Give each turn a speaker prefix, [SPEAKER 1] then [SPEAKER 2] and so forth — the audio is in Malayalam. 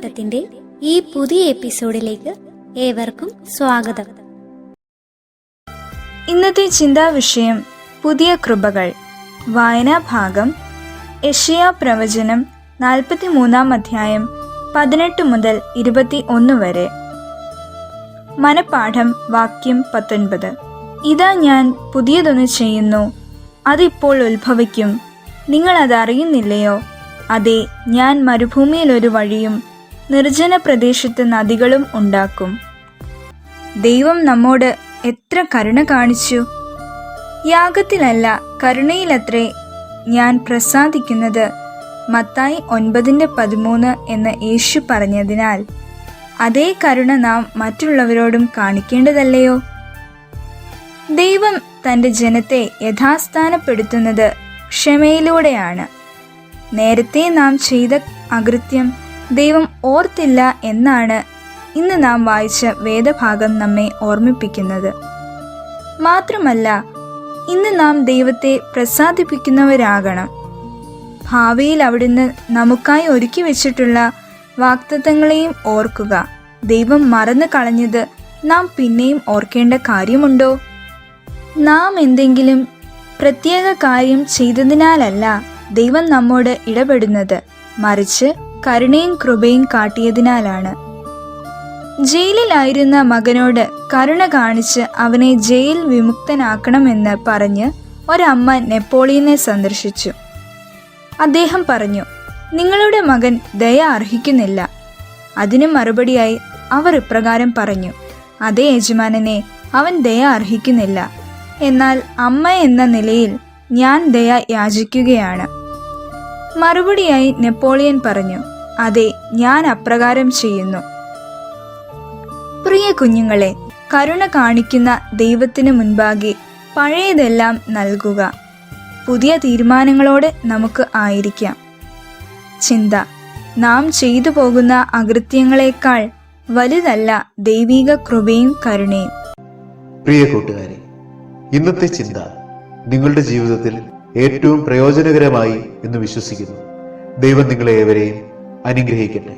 [SPEAKER 1] ചിന്താവട്ടത്തിന്റെ ഈ പുതിയ എപ്പിസോഡിലേക്ക് ഏവർക്കും സ്വാഗതം.
[SPEAKER 2] ഇന്നത്തെ ചിന്താവിഷയം പുതിയ കൃപകൾ. വായനാ ഭാഗം യെശയ്യാ പ്രവചനം 43 അധ്യായം 18 മുതൽ 21 വരെ. മനപ്പാഠം വാക്യം 19. ഇതാ ഞാൻ പുതിയതൊന്ന് ചെയ്യുന്നു, അതിപ്പോൾ ഉത്ഭവിക്കും, നിങ്ങൾ അതറിയുന്നില്ലയോ? അതെ, ഞാൻ മരുഭൂമിയിൽ ഒരു വഴിയും നിർജ്ജന പ്രദേശത്ത് നദികളും ഉണ്ടാക്കും. ദൈവം നമ്മോട് എത്ര കരുണ കാണിച്ചു! യാഗത്തിലല്ല, കരുണയിലത്രേ ഞാൻ പ്രസാദിക്കുന്നത്. മത്തായി 9:13 എന്ന് യേശു പറഞ്ഞതിനാൽ അതേ കരുണ നാം മറ്റുള്ളവരോടും കാണിക്കേണ്ടതല്ലയോ? ദൈവം തൻ്റെ ജനത്തെ യഥാസ്ഥാനപ്പെടുത്തുന്നത് ക്ഷമയിലൂടെയാണ്. നേരത്തെ നാം ചെയ്ത അകൃത്യം ദൈവം ഓർത്തില്ല എന്നാണ് ഇന്ന് നാം വായിച്ച വേദഭാഗം നമ്മെ ഓർമ്മിപ്പിക്കുന്നത്. മാത്രമല്ല, ഇന്ന് നാം ദൈവത്തെ പ്രസാദിപ്പിക്കുന്നവരാകണം. ഭാവിയിൽ അവിടുന്ന് നമുക്കായി ഒരുക്കി വെച്ചിട്ടുള്ള വാഗ്ദത്തങ്ങളെയും ഓർക്കുക. ദൈവം മറന്നു കളഞ്ഞത് നാം പിന്നെയും ഓർക്കേണ്ട കാര്യമുണ്ടോ? നാം എന്തെങ്കിലും പ്രത്യേക കാര്യം ചെയ്തതിനാലല്ല ദൈവം നമ്മോട് ഇടപെടുന്നത്, മറിച്ച് കരുണയും കൃപയും കാട്ടിയതിനാലാണ്. ജയിലിലായിരുന്ന മകനോട് കരുണ കാണിച്ച് അവനെ ജയിൽ വിമുക്തനാക്കണമെന്ന് പറഞ്ഞ് ഒരമ്മ നെപ്പോളിയനെ സന്ദർശിച്ചു. അദ്ദേഹം പറഞ്ഞു, നിങ്ങളുടെ മകൻ ദയ അർഹിക്കുന്നില്ല. അതിന് മറുപടിയായി അവർ ഇപ്രകാരം പറഞ്ഞു, അതേ യജമാനനെ, അവൻ ദയ അർഹിക്കുന്നില്ല. എന്നാൽ അമ്മ എന്ന നിലയിൽ ഞാൻ ദയ യാചിക്കുകയാണ്. മറുപടിയായി നെപ്പോളിയൻ പറഞ്ഞു, അതെ, ഞാൻ അപ്രകാരം ചെയ്യുന്നു. പ്രിയ കുഞ്ഞുങ്ങളെ, കരുണ കാണിക്കുന്ന ദൈവത്തിന് മുൻപാകെ പഴയതെല്ലാം നൽകുക. പുതിയ തീരുമാനങ്ങളോടെ നമുക്ക് ആയിരിക്കാം. ചിന്ത: നാം ചെയ്തു പോകുന്ന അകൃത്യങ്ങളെക്കാൾ വലുതല്ല ദൈവിക കൃപയും കരുണയും.
[SPEAKER 3] പ്രിയ കൂട്ടുകാരെ, ഇന്നത്തെ ചിന്ത നിങ്ങളുടെ ജീവിതത്തിൽ ഏറ്റവും പ്രയോജനകരമായി എന്ന് വിശ്വസിക്കുന്നു. ദൈവം നിങ്ങളെ ഏവരെയും അനുഗ്രഹിക്കട്ടെ.